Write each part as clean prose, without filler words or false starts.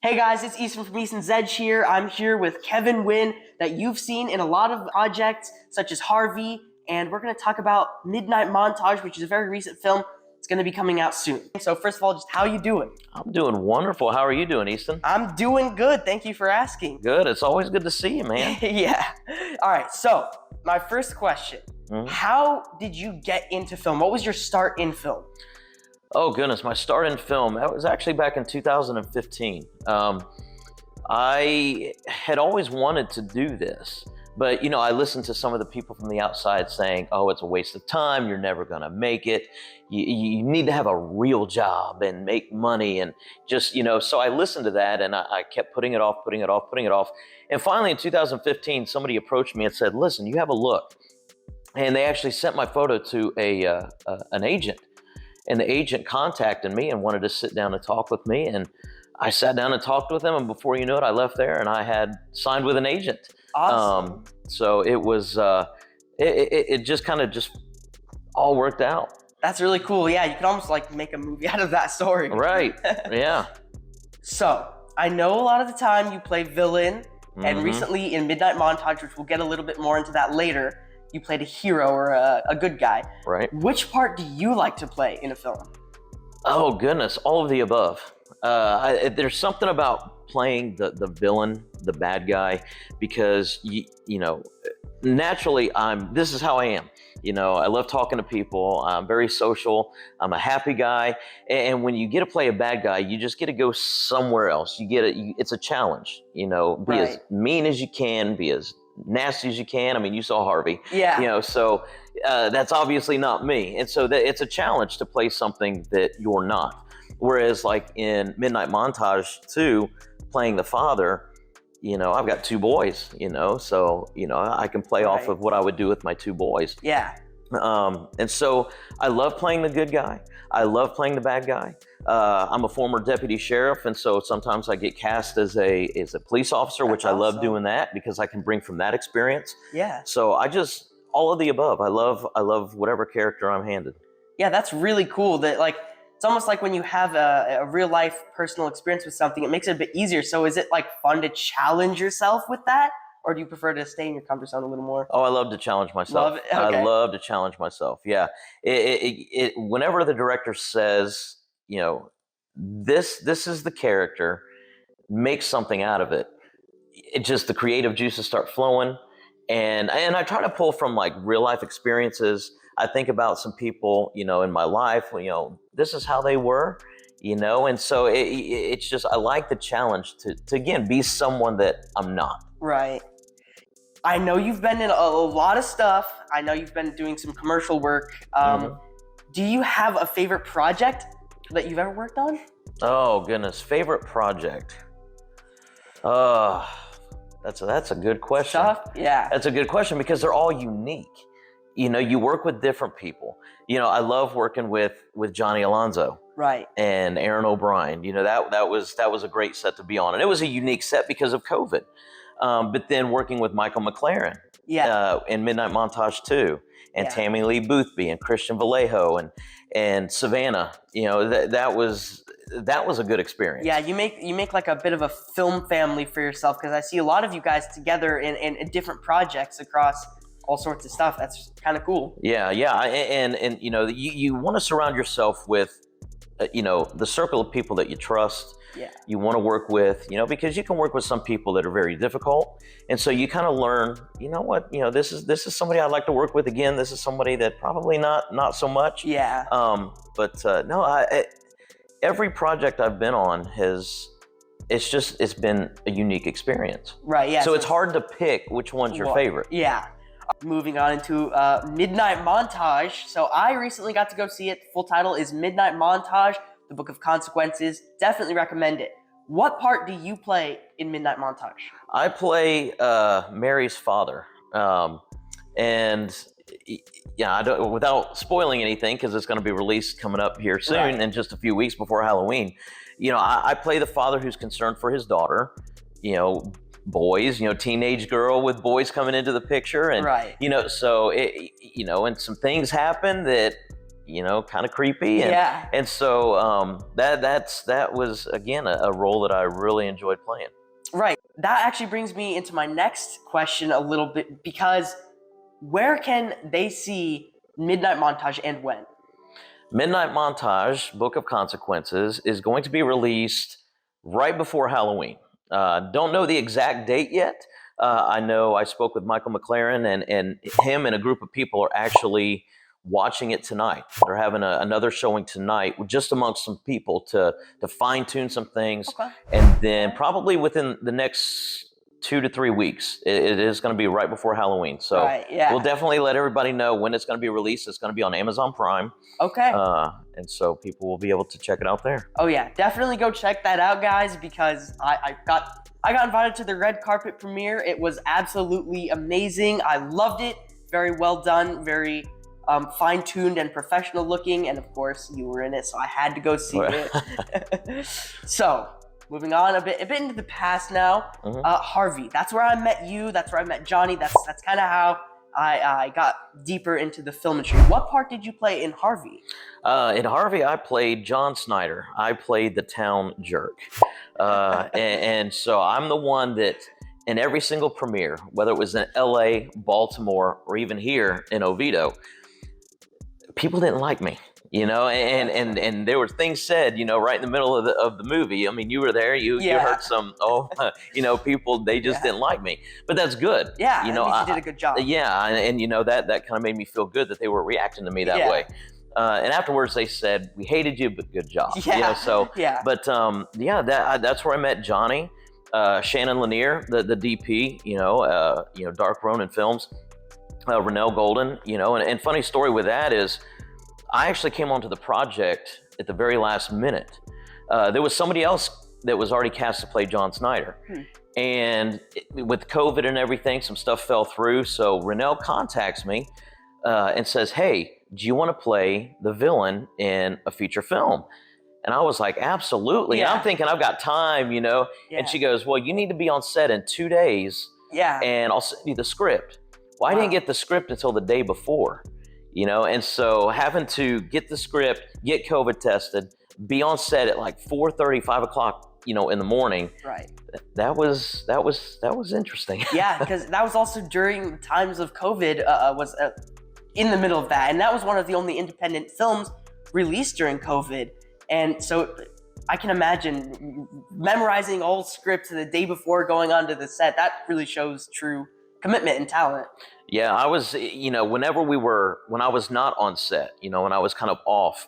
Hey guys, it's Eastin from Eastin Zedge here. I'm here with Kevin Winn that you've seen in a lot of projects such as Harvey, and we're going to talk about Midnight Montage, which is a very recent film. It's going to be coming out soon. So first of all, just how you doing? I'm doing wonderful. How are you doing, Eastin? I'm doing good. Thank you for asking. Good. It's always good to see you, man. Yeah. All right. So my first question, how did you get into film? What was your start in film? Oh, goodness. My start in film, that was actually back in 2015. I had always wanted to do this, but, I listened to some of the people from the outside saying, oh, it's a waste of time. You're never going to make it. You need to have a real job and make money. And just, so I listened to that and I kept putting it off. And finally in 2015, somebody approached me and said, listen, you have a look. And they actually sent my photo to an agent. And the agent contacted me and wanted to sit down and talk with me. And I sat down and talked with him. And before you know it, I left there and I had signed with an agent. Awesome. So it was, it just kind of just all worked out. That's really cool. Yeah, you could almost like make a movie out of that story. Right. Yeah. So I know a lot of the time you play villain, and recently in Midnight Montage, which we'll get a little bit more into that later, you played a hero or a good guy. Right. Which part do you like to play in a film? Oh, goodness. All of the above. There's something about playing the villain, the bad guy, because, naturally, this is how I am. I love talking to people. I'm very social. I'm a happy guy. And when you get to play a bad guy, you just get to go somewhere else. It's a challenge, be Right. as mean as you can, be as nasty as you can. I mean, you saw Harvey. Yeah. So that's obviously not me. And so it's a challenge to play something that you're not. Whereas like in Midnight Montage 2, playing the father, I've got two boys, so, I can play off of what I would do with my two boys. Yeah. And so I love playing the good guy. I love playing the bad guy. I'm a former deputy sheriff, and so sometimes I get cast as a police officer, which I love doing that because I can bring from that experience. Yeah. So all of the above. I love whatever character I'm handed. Yeah, that's really cool. That it's almost like when you have a real life personal experience with something, it makes it a bit easier. So is it fun to challenge yourself with that? Or do you prefer to stay in your comfort zone a little more? Oh, I love to challenge myself. Love it? Okay. I love to challenge myself. Yeah. Whenever the director says, this is the character, make something out of it. The creative juices start flowing. And I try to pull from real life experiences. I think about some people, in my life, this is how they were, and so it's just, I like the challenge to again, be someone that I'm not. Right. I know you've been in a lot of stuff. I know you've been doing some commercial work. Do you have a favorite project that you've ever worked on? Oh, goodness. Favorite project? That's a good question. Tough? Yeah. That's a good question because they're all unique. You work with different people. I love working with Johnny Alonso. Right. And Aaron O'Brien. That was a great set to be on. And it was a unique set because of COVID. But then working with Michael McLaren in Midnight Montage 2, and Tammy Lee Boothby and Christian Vallejo and Savannah, that was a good experience. Yeah, you make like a bit of a film family for yourself, because I see a lot of you guys together in different projects across all sorts of stuff. That's kind of cool. Yeah, and you want to surround yourself with the circle of people that you trust. Yeah. You want to work with, because you can work with some people that are very difficult. And so you kind of learn, this is somebody I'd like to work with again. This is somebody that probably not so much. Yeah. Every project I've been on it's been a unique experience. Right. Yeah. So it's hard to pick which one's your favorite. Yeah. Moving on into Midnight Montage. So I recently got to go see it. Full title is Midnight Montage, The Book of Consequences. Definitely recommend it. What part do you play in Midnight Montage? I play Mary's father. And I don't, without spoiling anything, because it's going to be released coming up here soon in just a few weeks before Halloween. I play the father who's concerned for his daughter, boys, teenage girl with boys coming into the picture. And, so, and some things happen that, kind of creepy. And so that was, again, a role that I really enjoyed playing. Right. That actually brings me into my next question a little bit, because where can they see Midnight Montage and when? Midnight Montage, Book of Consequences, is going to be released right before Halloween. Don't know the exact date yet. I know I spoke with Michael McLaren, and him and a group of people are actually watching it tonight. They're having another showing tonight, just amongst some people to fine-tune some things. Okay. And then probably within the next 2 to 3 weeks, it is going to be right before Halloween. So we'll definitely let everybody know when it's going to be released. It's going to be on Amazon Prime. Okay. And so people will be able to check it out there. Oh yeah, definitely go check that out, guys, because I got invited to the red carpet premiere. It was absolutely amazing. I loved it. Very well done. Very fine-tuned and professional looking, and of course you were in it, so I had to go see it. So moving on a bit into the past now. Harvey, that's where I met you. That's where I met Johnny. That's kind of how I got deeper into the film industry. What part did you play in Harvey? In Harvey, I played John Snyder. I played the town jerk, and so I'm the one that in every single premiere, whether it was in LA, Baltimore, or even here in Oviedo, people didn't like me, and there were things said, right in the middle of the movie. I mean, you were there, you heard some, people, they just didn't like me, but that's good. Yeah, you did a good job. Yeah, and that kind of made me feel good that they were reacting to me that way. And afterwards they said, we hated you, but good job. But that's where I met Johnny, Shannon Lanier, the DP, Dark Ronin Films. Renell Golden, and funny story with that is I actually came onto the project at the very last minute. There was somebody else that was already cast to play John Snyder. And with COVID and everything, some stuff fell through. So Renell contacts me and says, hey, do you want to play the villain in a feature film? And I was like, absolutely. And I'm thinking I've got time, And she goes, well, you need to be on set in 2 days. And I'll send you the script. Well, I didn't get the script until the day before, and so having to get the script, get COVID tested, be on set at like 4:30, 5 o'clock, in the morning. Right. That was interesting. Yeah, because that was also during the times of COVID. Was in the middle of that, and that was one of the only independent films released during COVID, and so I can imagine memorizing all scripts the day before going onto the set. That really shows true commitment and talent. Yeah, I was, when I was not on set, when I was kind of off,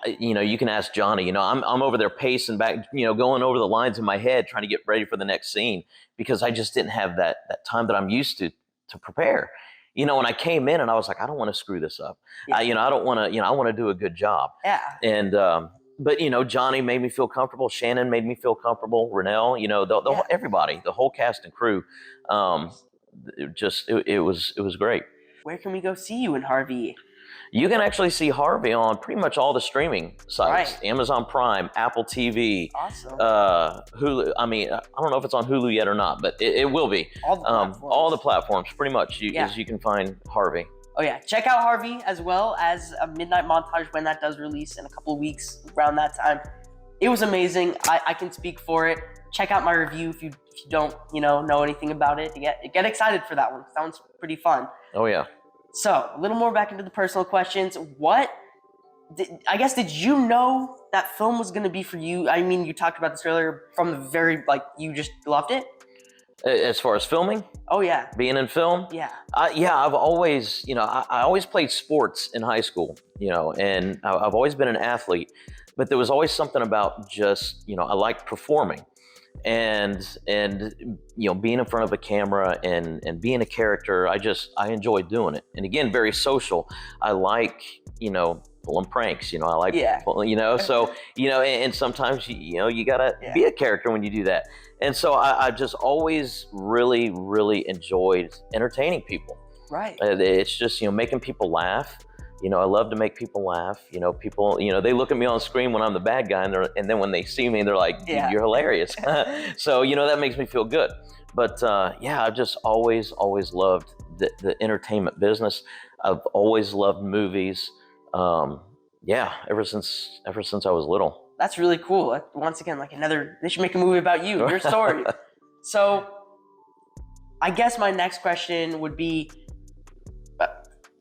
you can ask Johnny, I'm over there pacing back, going over the lines in my head, trying to get ready for the next scene, because I just didn't have that time that I'm used to prepare. When I came in and I was like, I don't want to screw this up. I don't want to, I want to do a good job. Yeah. And, but Johnny made me feel comfortable. Shannon made me feel comfortable. Renell, everybody, the whole cast and crew. It was great. Where can we go see you in Harvey? You can actually see Harvey on pretty much all the streaming sites. Right. Amazon Prime, Apple TV, awesome. Hulu. I mean, I don't know if it's on Hulu yet or not, but it will be. All the platforms, pretty much. You can find Harvey. Oh yeah, check out Harvey as well as a Midnight Montage when that does release in a couple of weeks around that time. It was amazing. I can speak for it. Check out my review if you don't know anything about it. Get excited for that one. Sounds pretty fun. Oh yeah. So a little more back into the personal questions. Did you know that film was going to be for you? I mean, you talked about this earlier from the very, you just loved it? As far as filming? Oh yeah. Being in film? Yeah. I've always, I always played sports in high school, and I've always been an athlete, but there was always something about just, I liked performing. And being in front of a camera and being a character, I enjoy doing it. And again, very social. I like, pulling pranks, I like, so, and sometimes, you gotta be a character when you do that. And so I just always really, really enjoyed entertaining people. Right. It's just, making people laugh. I love to make people laugh. People, they look at me on screen when I'm the bad guy, and then when they see me, they're like, dude, you're hilarious. So, that makes me feel good. But I've just always loved the entertainment business. I've always loved movies. Yeah, ever since I was little. That's really cool. Once again, like they should make a movie about you, your story. So I guess my next question would be,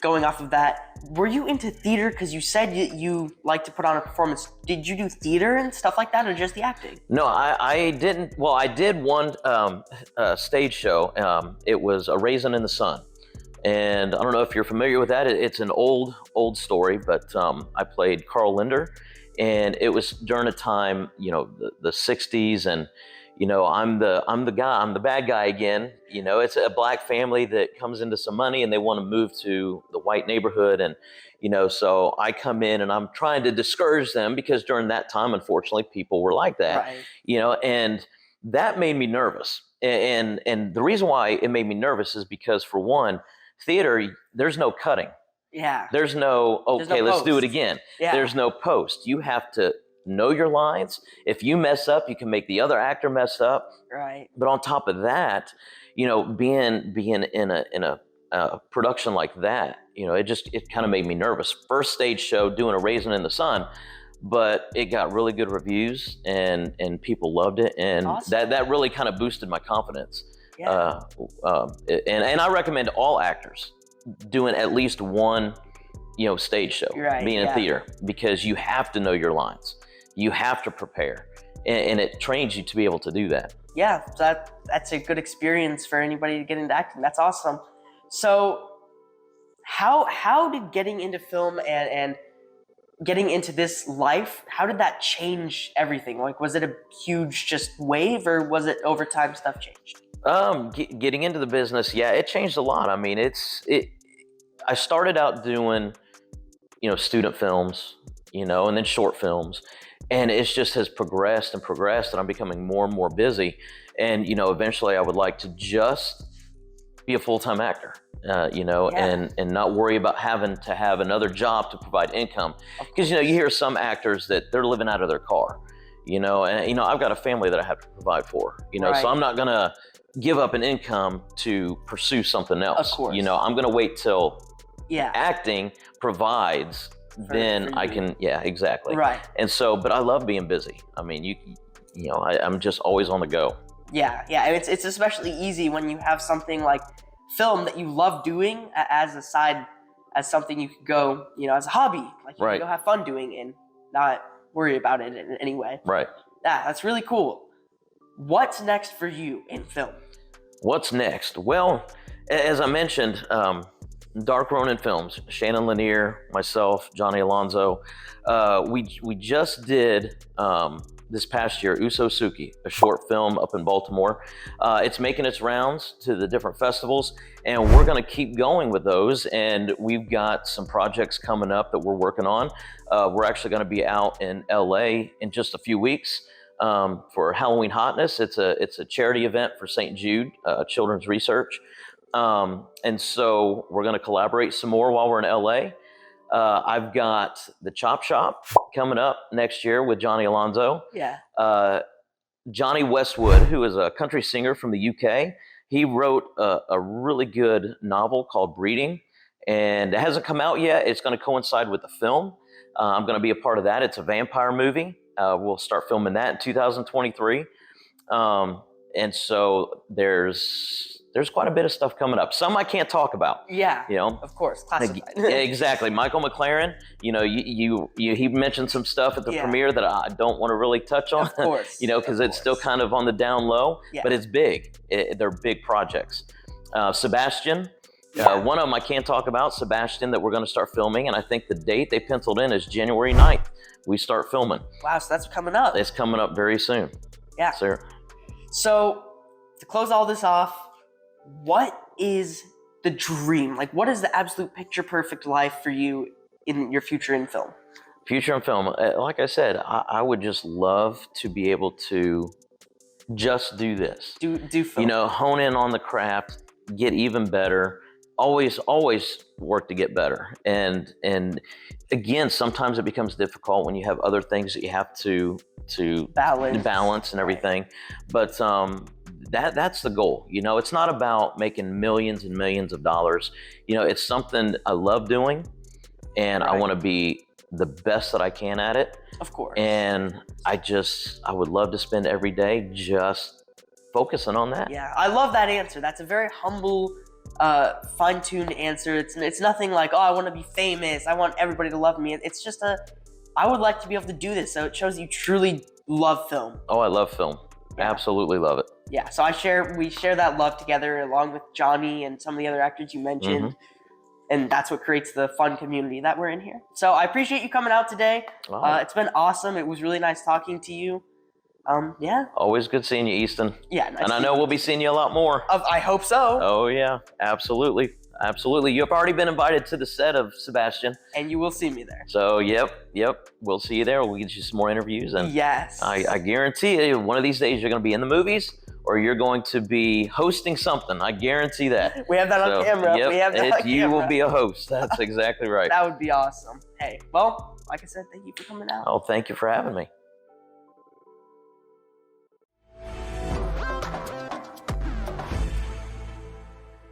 going off of that, were you into theater? Because you said you like to put on a performance. Did you do theater and stuff like that, or just the acting? No, I didn't. Well, I did one stage show. It was A Raisin in the Sun. And I don't know if you're familiar with that. It's an old story, but I played Carl Linder. And it was during a time, the 60s, and I'm the guy, I'm the bad guy again. It's a black family that comes into some money and they want to move to the white neighborhood, and so I come in and I'm trying to discourage them, because during that time, unfortunately, people were like that. Right. And that made me nervous. And the reason why it made me nervous is because, for one, theater, there's no cutting. Yeah. There's no, okay, let's do it again. Yeah. There's no post. You have to know your lines. If you mess up, you can make the other actor mess up. Right. But on top of that, being in a production like that, it kind of made me nervous. First stage show, doing A Raisin in the Sun, but it got really good reviews, and people loved it, and awesome. that really kind of boosted my confidence. Yeah. And I recommend all actors doing at least one, stage show, being in theater, because you have to know your lines. You have to prepare, and it trains you to be able to do that. Yeah, that's a good experience for anybody to get into acting. That's awesome. So how did getting into film and getting into this life, how did that change everything? Like, was it a huge just wave, or was it over time stuff changed? Getting into the business, yeah, it changed a lot. I mean, I started out doing, student films, and then short films, and it just has progressed and progressed, and I'm becoming more and more busy. And, eventually I would like to just be a full-time actor, and not worry about having to have another job to provide income. Because, you hear some actors that they're living out of their car, and, I've got a family that I have to provide for, so I'm not going to give up an income to pursue something else. Of course. I'm going to wait till acting provides, then I can, exactly. Right. And so, but I love being busy. I mean, I'm just always on the go. Yeah. And it's especially easy when you have something like film that you love doing as a side, as something you could go, as a hobby, like you can go have fun doing and not worry about it in any way. Right. Yeah, that's really cool. What's next for you in film? What's next? Well, as I mentioned, Dark Ronin Films, Shannon Lanier, myself, Johnny Alonso, we just did this past year, Usosuki, a short film up in Baltimore. It's making its rounds to the different festivals, and we're going to keep going with those. And we've got some projects coming up that we're working on. We're actually going to be out in LA in just a few weeks for Halloween Hotness. It's a charity event for St. Jude Children's Research. And so we're going to collaborate some more while we're in LA. I've got the Chop Shop coming up next year with Johnny Alonso. Yeah. Johnny Westwood, who is a country singer from the UK, he wrote a really good novel called Breeding, and it hasn't come out yet. It's going to coincide with the film. I'm going to be a part of that. It's a vampire movie. We'll start filming that in 2023. And so there's quite a bit of stuff coming up. Some I can't talk about. Yeah, of course, classified. Exactly. Michael McLaren, he mentioned some stuff at the premiere that I don't want to really touch on. Of course. Because it's still kind of on the down low, but it's big. They're big projects. Sebastian, one of them I can't talk about, Sebastian, that we're going to start filming, and I think the date they penciled in is January 9th. We start filming. Wow, so that's coming up. It's coming up very soon. Yeah. Sir. So, to close all this off, what is the dream? Like, what is the absolute picture perfect life for you in your future in film? Future in film, like I said, I would just love to be able to just do this. Do film. Hone in on the craft, get even better. Always work to get better. And again, sometimes it becomes difficult when you have other things that you have to balance and everything. Right. But that's the goal. It's not about making millions and millions of dollars. It's something I love doing. and I Right. want to be the best that I can at it. Of course. And I would love to spend every day just focusing on that. Yeah, I love that answer. That's a very humble, fine-tuned answer. It's nothing like, oh, I want to be famous. I want everybody to love me. It's just I would like to be able to do this. So it shows you truly love film. Oh, I love film. Yeah. Absolutely love it. Yeah, so we share that love together along with Johnny and some of the other actors you mentioned. Mhm. And that's what creates the fun community that we're in here. So I appreciate you coming out today. Oh, It's been awesome. It was really nice talking to you. Yeah. always good seeing you, Eastin. Yeah. Nice And I to- know we'll be seeing you a lot more. I hope so. Oh, yeah. Absolutely. Absolutely. You've already been invited to the set of Sebastian. And you will see me there. So, yep. We'll see you there. We'll get you some more interviews. And Yes. I guarantee you, one of these days you're going to be in the movies or you're going to be hosting something. I guarantee that. We have that on camera. Yep, We have that on you camera. will be a host. That's exactly right. That would be awesome. Hey, well, like I said, thank you for coming out. Oh, thank you for having me.